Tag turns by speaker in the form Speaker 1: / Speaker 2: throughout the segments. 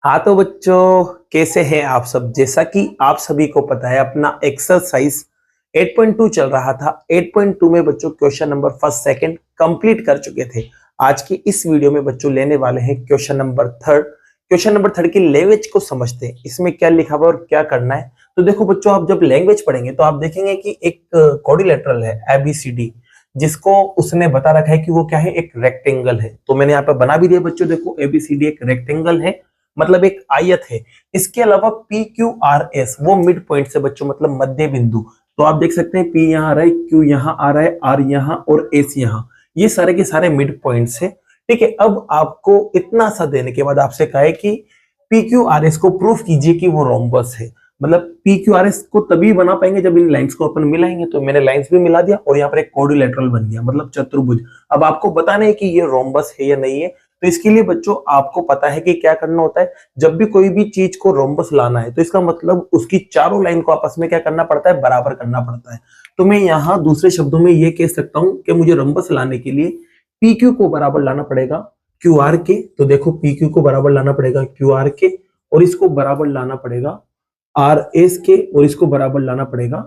Speaker 1: हाँ तो बच्चों, कैसे हैं आप सब। जैसा कि आप सभी को पता है, अपना एक्सरसाइज 8.2 चल रहा था। 8.2 में बच्चों question number first second complete कर चुके थे। आज की इस वीडियो में बच्चों लेने वाले हैं question number third. Question number third की लैंग्वेज को समझते हैं, इसमें क्या लिखा हुआ है और क्या करना है। तो देखो बच्चों, आप जब लैंग्वेज पढ़ेंगे तो आप देखेंगे कि एक क्वाड्रिलेटरल है ABCD, जिसको उसने बता रखा है कि वो क्या है, एक रेक्टेंगल है। तो मैंने यहाँ पर बना भी दिया बच्चों, देखो ABCD एक रेक्टेंगल है, मतलब एक आयत है। इसके अलावा पी क्यू आर एस वो मिड पॉइंट से बच्चों, मतलब मध्य बिंदु। तो आप देख सकते हैं पी यहाँ आ रहा है, क्यू यहाँ आ रहा है, आर यहाँ और एस यहाँ, ये सारे के सारे मिड पॉइंट्स है। ठीक है, अब आपको इतना सा देने के बाद आपसे कहा है कि पी क्यू आर एस को प्रूफ कीजिए कि वो रोम्बस है। मतलब पी क्यू आर एस को तभी बना पाएंगे जब इन लाइंस को अपन मिलाएंगे। तो मैंने लाइंस भी मिला दिया और यहाँ पर एक क्वाड्रिलेटरल बन गया, मतलब चतुर्भुज। अब आपको बताना है कि ये रोम्बस है या नहीं है। तो इसके लिए बच्चों आपको पता है कि क्या करना होता है। जब भी कोई भी चीज को रोम्बस लाना है तो इसका मतलब उसकी चारों लाइन को आपस में क्या करना पड़ता है, बराबर करना पड़ता है। तो मैं यहाँ दूसरे शब्दों में ये कह सकता हूं कि मुझे रोम्बस लाने के लिए पी क्यू को बराबर लाना पड़ेगा क्यू आर के। तो देखो पी क्यू को बराबर लाना पड़ेगा क्यू आर के, और इसको बराबर लाना पड़ेगा आर एस के, और इसको बराबर लाना पड़ेगा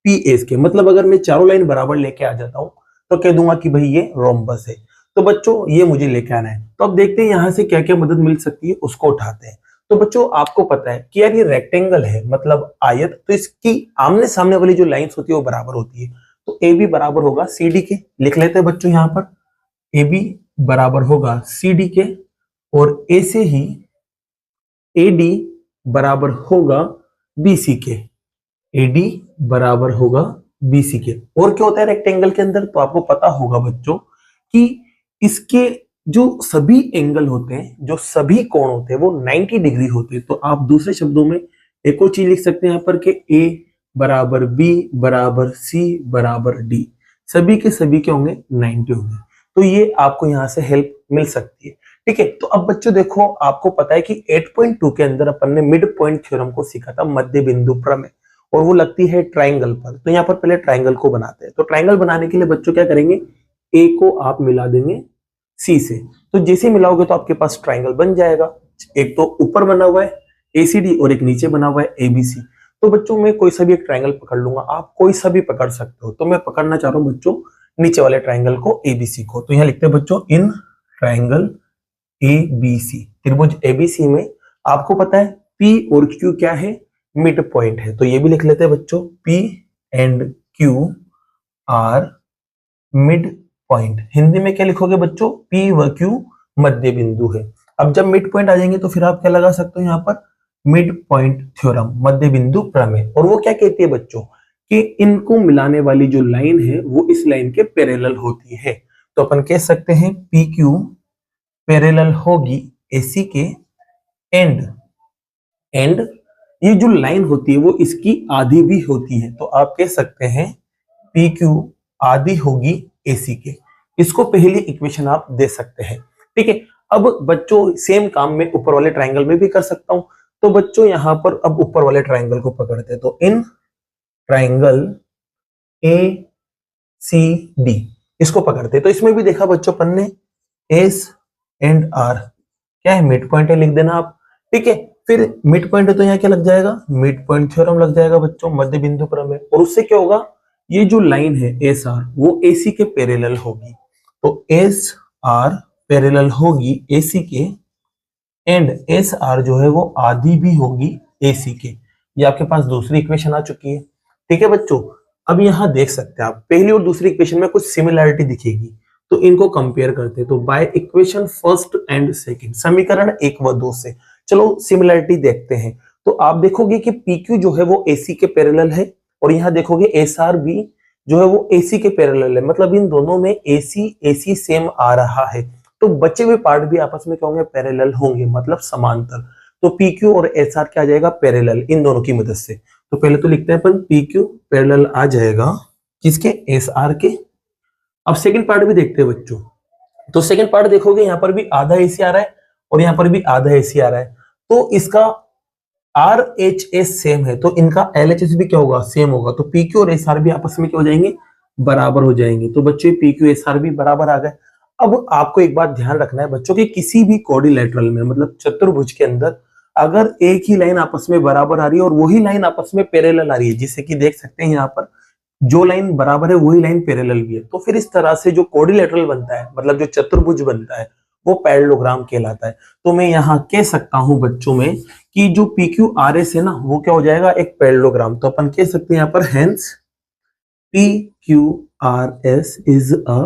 Speaker 1: पी एस के। मतलब अगर मैं चारों लाइन बराबर लेके आ जाता हूं तो कह दूंगा कि भाई ये रोम्बस है। तो बच्चों ये मुझे लेके आना है। तो अब देखते हैं यहाँ से क्या क्या मदद मिल सकती है, उसको उठाते हैं। तो बच्चों आपको पता है कि यार ये रेक्टेंगल है, मतलब आयत, तो इसकी आमने सामने वाली जो लाइंस होती है वो बराबर होती है। तो ए बी बराबर होगा सी डी के, लिख लेते हैं बच्चों यहाँ पर। ए बी बराबर होगा सी डी के, और ए से ही ए डी बराबर होगा बी सी के। ए डी बराबर होगा बी सी के। और क्या होता है रेक्टेंगल के अंदर, तो आपको पता होगा बच्चों कि इसके जो सभी एंगल होते हैं, जो सभी कोण होते हैं, वो 90 डिग्री होते हैं। तो आप दूसरे शब्दों में एक और चीज लिख सकते हैं यहाँ पर कि ए बराबर बी बराबर सी बराबर डी, सभी के सभी के होंगे 90 होंगे। तो ये आपको यहाँ से हेल्प मिल सकती है। ठीक है, तो अब बच्चों देखो, आपको पता है कि 8.2 के अंदर अपन ने मिड पॉइंट थ्योरम को सीखा था, मध्य बिंदु प्रमेय, और वो लगती है ट्राइंगल पर। तो यहाँ पर पहले ट्राइंगल को बनाते हैं। तो ट्राइंगल बनाने के लिए बच्चों क्या करेंगे, ए को आप मिला देंगे सी से। तो जैसे मिलाओगे तो आपके पास ट्राइंगल बन जाएगा। एक तो ऊपर बना हुआ है एसीडी और एक नीचे बना हुआ है एबीसी। तो बच्चों मैं कोई सा भी एक ट्राइंगल पकड़ लूंगा, आप कोई सा भी पकड़ सकते हो। तो मैं पकड़ना चाह रहा हूं बच्चों नीचे वाले ट्राइंगल को, एबीसी को। तो यहाँ लिखते हैं बच्चों इन ट्राइंगल एबीसी, त्रिभुज एबीसी में आपको पता है पी और क्यू क्या है, मिड पॉइंट है। तो ये भी लिख लेते हैं बच्चों, P and Q R mid point. Hindi में क्या लिखोगे बच्चों, पी व क्यू मध्य बिंदु है। अब जब मिड पॉइंट आ जाएंगे तो फिर आप क्या लगा सकते हो यहाँ पर, मिड पॉइंट थ्योरम, मध्य बिंदु प्रमेय। और वो क्या कहती है बच्चों कि इनको मिलाने वाली जो लाइन है वो इस लाइन के पैरेलल होती है। तो अपन कह सकते हैं पी क्यू पैरेलल होगी एसी के, एंड ये जो लाइन होती है वो इसकी आधी भी होती है। तो आप कह सकते हैं पी क्यू आधी होगी एसी के। इसको पहली इक्वेशन आप दे सकते हैं। ठीक है, अब बच्चों सेम काम में ऊपर वाले ट्राइंगल में भी कर सकता हूं। तो बच्चों यहां पर अब ऊपर वाले ट्राइंगल को पकड़ते हैं। तो in triangle A C D, इसको पकड़ते हैं। तो इसमें भी देखा बच्चों अपन ने एस एंड आर क्या है, मिड पॉइंट है, लिख देना आप। ठीक है, फिर मिड पॉइंट है तो यहाँ क्या लग जाएगा, मिड पॉइंट थ्योरम लग जाएगा बच्चों, मध्य बिंदु प्रमेय। और उससे क्या होगा, ये जो लाइन है एस आर वो एसी के पैरेलल होगी। तो एस आर पैरेलल होगी एसी के, एंड एस आर जो है वो आधी भी होगी एसी के। ये आपके पास दूसरी इक्वेशन आ चुकी है। ठीक है बच्चों, अब यहां देख सकते हैं आप पहली और दूसरी इक्वेशन में कुछ सिमिलरिटी दिखेगी। तो इनको कंपेयर करते हैं। तो by equation first and second, समीकरण 1 व 2 से चलो सिमिलरिटी देखते हैं। तो आप देखोगे कि PQ जो है वो AC के पैरेलल है, और यहाँ देखोगे SR भी जो है वो AC के पैरेलल है। मतलब इन दोनों में AC सेम आ रहा है। तो बचे हुए पार्ट भी आपस में क्या होंगे, पैरेलल होंगे, मतलब समांतर। तो PQ और SR क्या आ जाएगा, पैरेलल, इन दोनों की मदद से। तो पहले तो लिखते हैं अपन PQ पैरेलल आ जाएगा किसके, SR के। अब सेकंड पार्ट भी देखते हैं बच्चों। तो सेकंड पार्ट देखोगे यहाँ पर भी आधा AC आ रहा है और यहाँ पर भी आधा AC आ रहा है। तो इसका RHS सेम है, तो इनका LHS भी क्या होगा, सेम होगा। तो PQ और SR भी आपस में क्या हो जाएंगे, बराबर हो जाएंगे। तो बच्चों PQ SR भी बराबर आ गए। अब आपको एक बात ध्यान रखना है बच्चों कि किसी भी क्वाड्रिलेटरल में, मतलब चतुर्भुज के अंदर, अगर एक ही लाइन आपस में बराबर आ रही है और वही लाइन आपस में पैरेलल आ रही है, जिससे कि देख सकते हैं यहाँ पर जो लाइन बराबर है वही लाइन पैरेलल भी है, तो फिर इस तरह से जो कोडिलेटरल बनता है, मतलब जो चतुर्भुज बनता है, वो पैरेललोग्राम कहलाता है। तो मैं यहाँ कह सकता हूं बच्चों में कि जो PQRS है ना, वो क्या हो जाएगा, एक पैरेललोग्राम। तो अपन कह सकते हैं यहाँ पर hence PQRS is a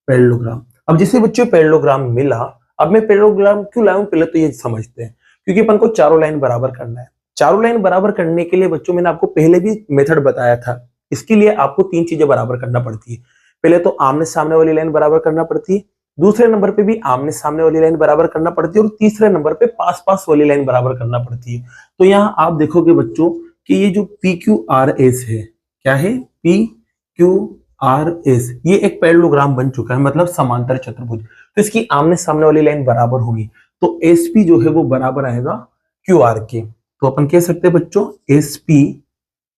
Speaker 1: parallelogram. अब जैसे बच्चों पैरेललोग्राम मिला, अब मैं पैरेललोग्राम क्यों लाऊं, पहले तो ये समझते हैं, क्योंकि अपन को चारों लाइन बराबर करना है। चारों लाइन बराबर करने के लिए बच्चों मैंने आपको पहले भी मेथड बताया था, इसके लिए आपको तीन चीजें बराबर करना पड़ती है। पहले तो आमने सामने वाली लाइन बराबर करना पड़ती है, दूसरे नंबर पे भी आमने सामने वाली लाइन बराबर करना पड़ती है, और तीसरे नंबर पे पास पास वाली लाइन बराबर करना पड़ती है। तो यहाँ आप देखोगे बच्चों कि ये जो PQRS है, क्या है, PQRS, ये एक पैरेललोग्राम बन चुका है, मतलब समांतर चतुर्भुज। तो इसकी आमने सामने वाली लाइन बराबर होगी, तो SP जो है वो बराबर आएगा QR के। तो अपन कह सकते हैं बच्चों SP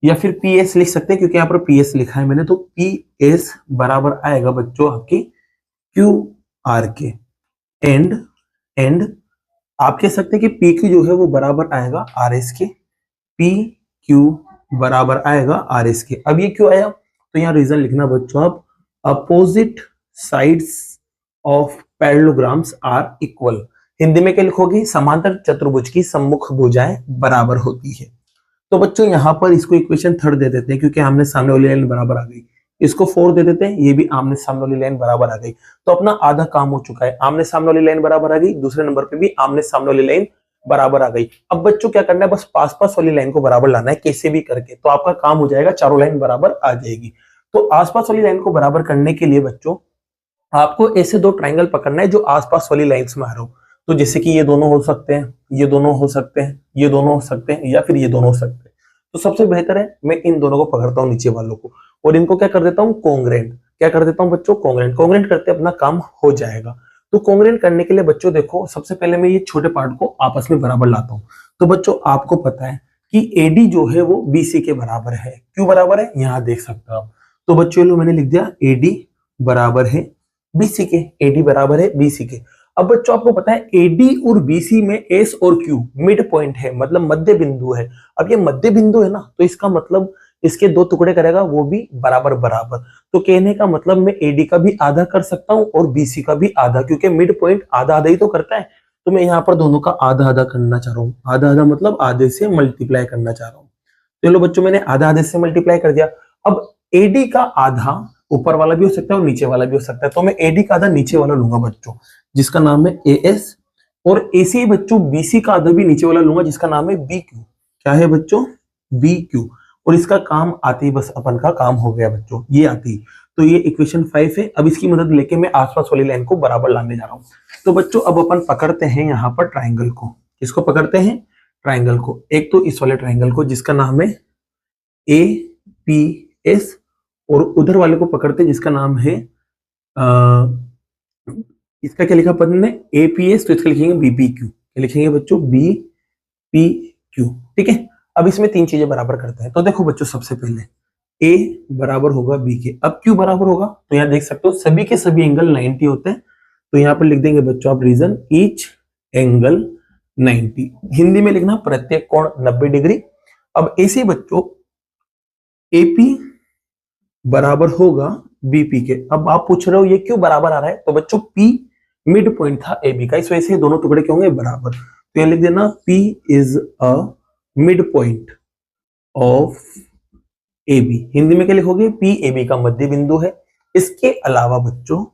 Speaker 1: या फिर PS लिख सकते हैं, क्योंकि यहाँ पर PS लिखा है मैंने, तो PS बराबर आएगा बच्चों आपकी QR के। एंड आप कह सकते हैं कि PQ जो है वो बराबर आएगा RS के, PQ बराबर आएगा RS के। अब ये क्यों आया, तो यहाँ रीजन लिखना बच्चों आप, opposite sides of parallelograms are equal. Hindi में क्या लिखोगे, समांतर चतुर्भुज की सम्मुख भुजाएं बराबर होती है। तो बच्चों यहाँ पर इसको इक्वेशन थर्ड दे देते हैं, क्योंकि आमने सामने वाली लाइन बराबर आ गई। इसको 4 दे देते हैं, ये भी आमने सामने वाली लाइन बराबर आ गई। तो अपना आधा काम हो चुका है, आमने सामने वाली लाइन बराबर आ गई, दूसरे नंबर पे भी आमने सामने वाली लाइन बराबर आ गई। अब बच्चों क्या करना है, बस पास पास वाली लाइन को बराबर लाना है, कैसे भी करके, तो आपका काम हो जाएगा, चारों लाइन बराबर आ जाएगी। तो आसपास वाली लाइन को बराबर करने के लिए बच्चों आपको ऐसे दो ट्राइंगल पकड़ना है जो आसपास वाली लाइंस में आ रहा हो। तो जैसे कि ये दोनों हो सकते हैं, ये दोनों हो सकते हैं, ये दोनों हो सकते हैं, या फिर ये दोनों हो सकते हैं। तो सबसे बेहतर है मैं इन दोनों को पकड़ता हूं, नीचे वालों को, और इनको क्या कर देता हूं, कॉन्ग्रेंट। क्या कर देता हूं बच्चों, कॉन्ग्रेंट। कॉन्ग्रेंट करते अपना काम हो जाएगा। तो कॉन्ग्रेंट करने के लिए बच्चों देखो, सबसे पहले मैं ये छोटे पार्ट को आपस में बराबर लाता हूं। तो बच्चों आपको पता है कि AD जो है वो BC के बराबर है। क्यों बराबर है, यहां देख सकते हो आप। तो बच्चों लो मैंने लिख दिया AD बराबर है BC के, AD बराबर है BC के। अब बच्चों आपको पता है AD और BC में S और Q मिड पॉइंट है, मतलब मध्य बिंदु है। अब ये मध्य बिंदु है ना, तो इसका मतलब इसके दो टुकड़े करेगा वो भी बराबर बराबर। तो कहने का मतलब मैं AD का भी आधा कर सकता हूं और BC का भी आधा, क्योंकि मिड पॉइंट आधा आधा ही तो करता है। तो मैं यहाँ पर दोनों का आधा आधा करना चाह रहा हूँ, आधा आधा मतलब आधे से मल्टीप्लाई करना चाह रहा हूँ। चलो बच्चों मैंने आधा आधे से मल्टीप्लाई कर दिया। अब AD का आधा ऊपर वाला भी हो सकता है और नीचे वाला भी हो सकता है, तो मैं AD का आधा नीचे वाला लूंगा बच्चों, जिसका नाम है AS, और ऐसे ही बच्चों BC का आधा भी नीचे वाला लूंगा, जिसका नाम है BQ। क्या है बच्चों, BQ। और इसका काम आती, बस अपन का काम हो गया बच्चों, ये आती। तो ये इक्वेशन 5 है। अब इसकी मदद लेके मैं आसपास वाली लाइन को बराबर लाने जा रहा हूँ। तो बच्चों अब अपन पकड़ते हैं यहाँ पर ट्राइंगल को। किसको पकड़ते हैं, ट्राइंगल को। एक तो इस वाले ट्राइंगल को जिसका नाम है APS, और उधर वाले को पकड़ते हैं जिसका नाम है इसका क्या लिखा अपन ने, APS, तो इसका लिखेंगे BPQ। क्या लिखेंगे बच्चों, BPQ। ठीक है। अब इसमें तीन चीजें बराबर करते हैं। तो देखो बच्चों सबसे पहले A बराबर होगा B के। अब Q बराबर होगा, तो यहाँ देख सकते हो सभी के सभी एंगल 90 होते हैं। तो यहाँ पर लिख देंगे बच्चों आप रीजन, ईच एंगल 90। हिंदी में लिखना प्रत्येक कोण 90 डिग्री। अब ऐसे बच्चों AP बराबर होगा BP के। अब आप पूछ रहे हो ये क्यों बराबर आ रहा है, तो बच्चों P मिड पॉइंट था AB का, इस वजह से दोनों टुकड़े क्यों होंगे बराबर। तो यहां लिख देना P is a mid point of AB। Hindi में क्या लिखोगे, P AB का मध्य बिंदु है। इसके अलावा बच्चों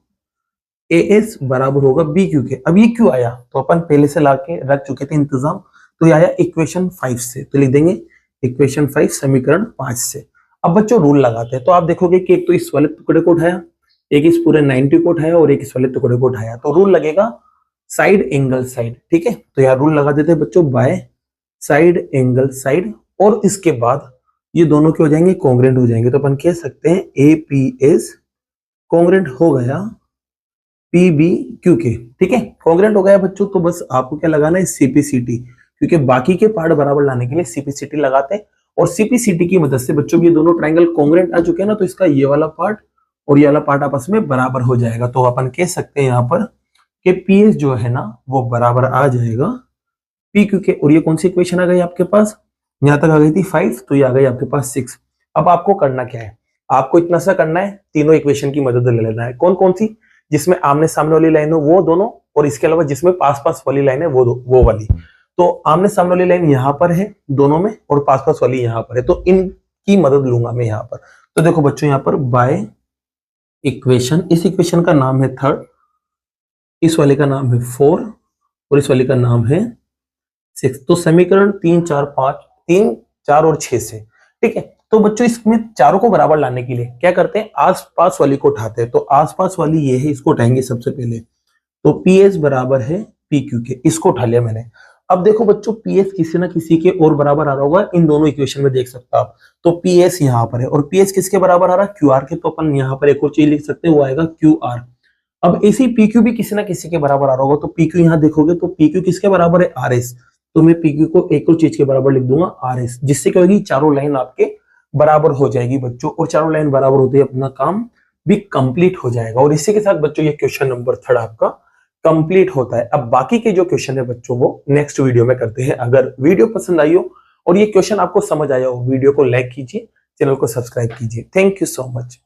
Speaker 1: AS बराबर होगा BQ के। अब ये क्यों आया, तो अपन पहले से लाके रख चुके थे इंतजाम। तो ये आया इक्वेशन 5 से, तो लिख देंगे इक्वेशन 5 समीकरण 5 से। अब बच्चों रूल लगाते हैं। तो आप देखोगे कि एक तो इस वाले टुकड़े को उठाया, एक इस पूरे 90 को उठाया, और एक इस वाले टुकड़े को उठाया। तो रूल लगेगा साइड एंगल साइड। ठीक है, तो यार रूल लगा देते हैं बच्चों, बाय साइड एंगल साइड, और इसके बाद ये दोनों के हो जाएंगे कॉन्ग्रेंट हो जाएंगे। तो अपन कह सकते हैं APS कॉन्ग्रेंट हो गया PBQ के। ठीक है, कॉन्ग्रेंट हो गया बच्चों। तो बस आपको क्या लगाना है, CPCT, क्योंकि बाकी के पार्ट बराबर लाने के लिए CPCT लगाते हैं। और CPCT की मदद से बच्चों ये दोनों ट्राइंगल कॉन्ग्रेंट आ चुके हैं ना, तो इसका ये वाला पार्ट और ये वाला पार्ट आपस में बराबर हो जाएगा। तो अपन कह सकते हैं यहाँ पर कि PS जो है ना वो बराबर आ जाएगा पी क्यू के, और ये कौन सी इक्वेशन आ गई आपके पास, यहां तक आ गई थी 5, तो ये आ गई आपके पास 6। अब आपको करना क्या है, आपको इतना सा करना है, तीनों इक्वेशन की मदद ले लेना है। कौन कौन सी, जिसमें आमने सामने वाली लाइन हो वो दोनों, और इसके अलावा जिसमें पास पास वाली लाइन है वो वाली। तो आमने सामने वाली लाइन यहाँ पर है दोनों में, और पास पास वाली यहाँ पर है, तो इनकी मदद लूंगा मैं यहाँ पर। तो देखो बच्चों, यहाँ पर बाय इक्वेशन, इस इक्वेशन का नाम है 3, इस वाले का नाम है 4, और इस वाले का नाम है 6। तो समीकरण 3, 4, 5, 3, 4 और 6 से, ठीक है। तो बच्चों इसमें चारों को बराबर लाने के लिए क्या करते हैं, आसपास वाली को उठाते हैं। तो आसपास वाली ये है, इसको उठाएंगे सबसे पहले। तो पी एस बराबर है पी क्यू के, इसको उठा लिया मैंने। अब देखो बच्चों, पी एस किसी ना किसी के और बराबर आ रहा होगा, इन दोनों इक्वेशन में देख सकते हो आप। तो पी एस यहाँ पर है, और पी एस किसके बराबर आ रहा है, क्यू आर के। तो अपन यहाँ पर एक और चीज लिख सकते हैं, वो आएगा क्यू आर। अब इसी पी क्यू भी किसी ना किसी के बराबर आ रहा होगा, तो पी क्यू यहाँ देखोगे तो पी क्यू किसके बराबर है, आर एस। तो मैं पी क्यू को एक और चीज के बराबर लिख दूंगा, आर एस, जिससे क्या होगी, चारों लाइन आपके बराबर हो जाएगी बच्चों। और चारों लाइन बराबर होते ही अपना काम भी कंप्लीट हो जाएगा। और इसी के साथ बच्चों ये क्वेश्चन नंबर 3 आपका कंप्लीट होता है। अब बाकी के जो क्वेश्चन है बच्चों, वो नेक्स्ट वीडियो में करते हैं। अगर वीडियो पसंद आई हो और ये क्वेश्चन आपको समझ आया हो, वीडियो को लाइक कीजिए, चैनल को सब्सक्राइब कीजिए। Thank you so much.